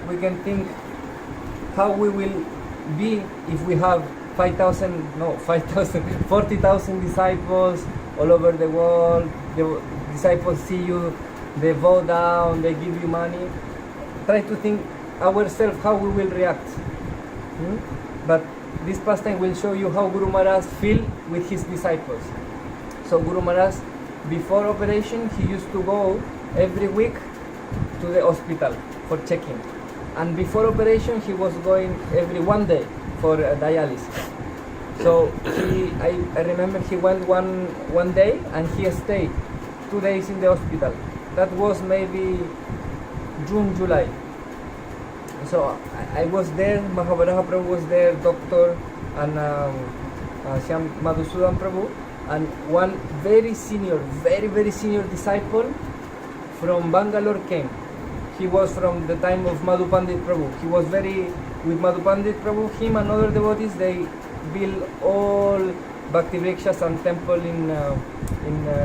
we can think how we will be if we have 40,000 disciples all over the world. The disciples see you, they bow down, they give you money. Try to think ourselves how we will react. But this pastime will show you how Guru Maharaj feel with his disciples. So Guru Maharaj, before operation, he used to go every week to the hospital for checking. And before operation, he was going every one day for dialysis. So I remember he went one day and he stayed 2 days in the hospital. That was maybe June, July. So I was there, Mahavaraha Prabhu was there, doctor, and Shyam Madhusudan Prabhu, and one very senior disciple from Bangalore came. He was from the time of Madhu Pandit Prabhu. He was with Madhu Pandit Prabhu, him and other devotees, they built all Bhakti Vrikshas and temple in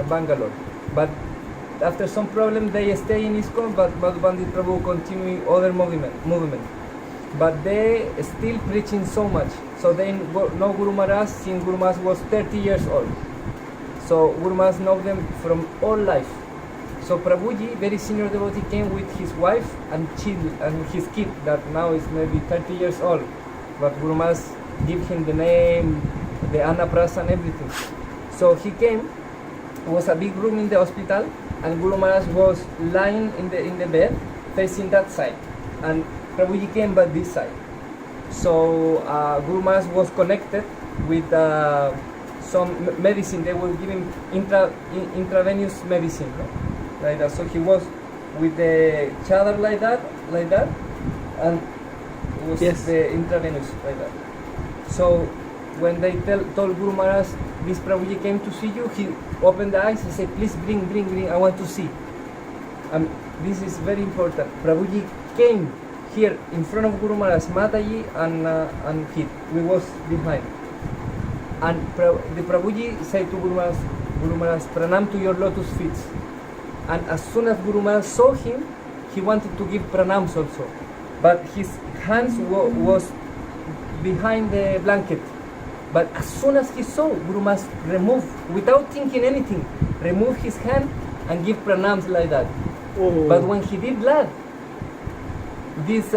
Bangalore. But after some problem, they stay in ISKCON, but Madhu Pandit Prabhu continue other movement. But they still preaching so much. So they know Guru Maharaj since Guru Maharaj was 30 years old. So Guru Maharaj know them from all life. So Prabhuji, very senior devotee, came with his wife and his kid that now is maybe 30 years old. But Guru Maharaj give him the name, the Annaprasa and everything. So he came. It was a big room in the hospital, and Guru Maharaj was lying in the bed, facing that side, and Prabhuji came by this side. So Guru Maharaj was connected with some medicine. They were giving intravenous medicine, no? Like that. So he was with the chadar like that, and it was the intravenous like that. So when they told Guru Maharaj, this Prabhuji came to see you, he opened the eyes and said, please bring, I want to see. And this is very important. Prabhuji came here in front of Guru Maharaj, Mataji and he. We was behind. And the Prabhuji said to Guru Maharaj, pranam to your lotus feet. And as soon as Guru Maharaj saw him, he wanted to give pranams also. But his hands was behind the blanket. But as soon as he saw, Guru Maharaj removed, without thinking anything, remove his hand and give pranams like that. Oh. But when he did that, this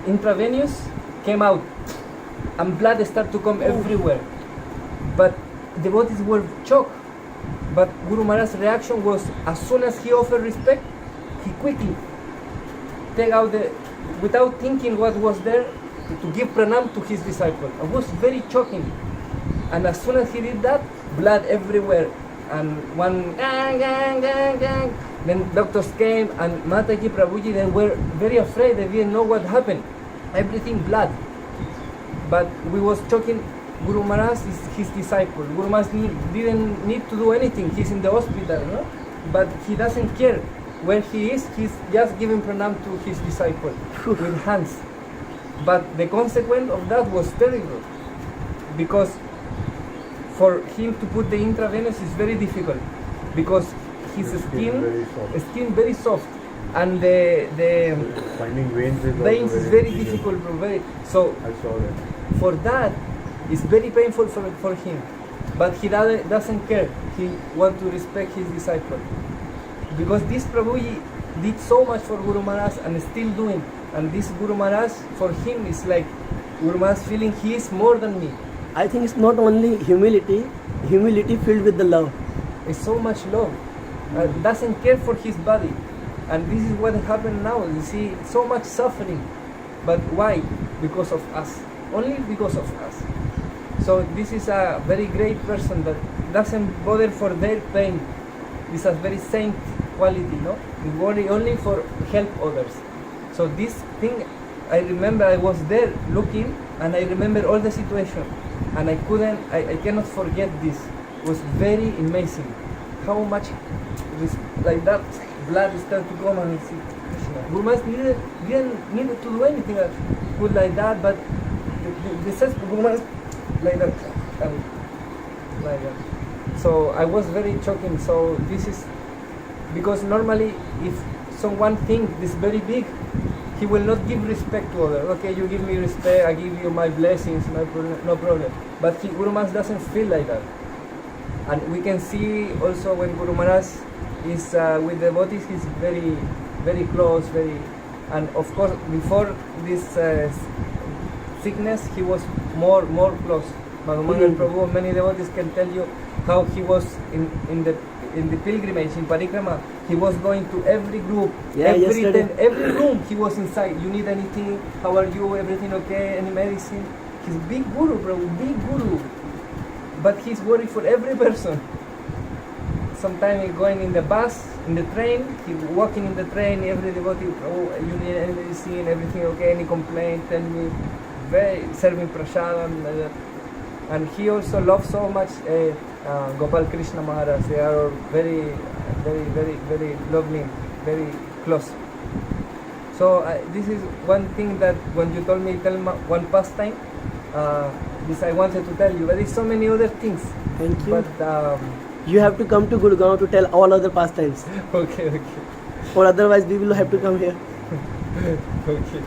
intravenous came out and blood started to come everywhere. But devotees were shocked. But Guru Maharaj's reaction was, as soon as he offered respect, he quickly take out without thinking what was there, to give pranam to his disciple. It was very shocking. And as soon as he did that, blood everywhere. And one gang. Then doctors came, and Mataji, Prabhuji, they were very afraid. They didn't know what happened. Everything blood. But we was talking, Guru Maharaj is his disciple. Guru Maharaj didn't need to do anything. He's in the hospital, no? But he doesn't care where he is. He's just giving pranam to his disciple with hands. But the consequence of that was terrible, because for him to put the intravenous is very difficult, because his skin very soft, and the finding veins is very difficult, bro. So I saw that. For that, it's very painful for him, but he doesn't care. He wants to respect his disciple, because this Prabhuji did so much for Guru Maharaj and is still doing. And this Guru Maharaj, for him, is like Guru Maharaj feeling he is more than me. I think it's not only humility filled with the love. It's so much love. Doesn't care for his body. And this is what happened now. You see, so much suffering. But why? Because of us. Only because of us. So this is a very great person that doesn't bother for their pain. This is a very saint quality, no? We worry only for help others. So this thing, I remember I was there looking, and I remember all the situation, and I cannot forget this. It was very amazing how much like that blood started to come, and see Krishna. Guru Maharaj didn't need to do anything good like that, but the says Guru Maharaj like that and like that. So I was very shocking. So this is because normally if someone thinks this very big, he will not give respect to others. Okay, you give me respect, I give you my blessings, no problem. But Guru Maharaj doesn't feel like that. And we can see also when Guru Maharaj is with devotees, he's very, very close, and of course before this sickness, he was more close. Madhumangal Prabhu, many devotees can tell you how he was in the pilgrimage in Parikrama. He was going to every group, every room he was inside. You need anything? How are you? Everything okay? Any medicine? He's big guru, Prabhu, big guru. But he's worried for every person. Sometimes he's going in the bus, in the train, he's walking in the train, every devotee, oh, you need any medicine, everything okay, any complaint, tell me, serving prasadam, like that. And he also loves so much Gopal Krishna Maharaj. They are very lovely, very close. So this is one thing that when you told me, tell one pastime, this I wanted to tell you. But there's so many other things. Thank you. But you have to come to Gurgaon to tell all other pastimes. okay. Or otherwise we will have to come here. Okay.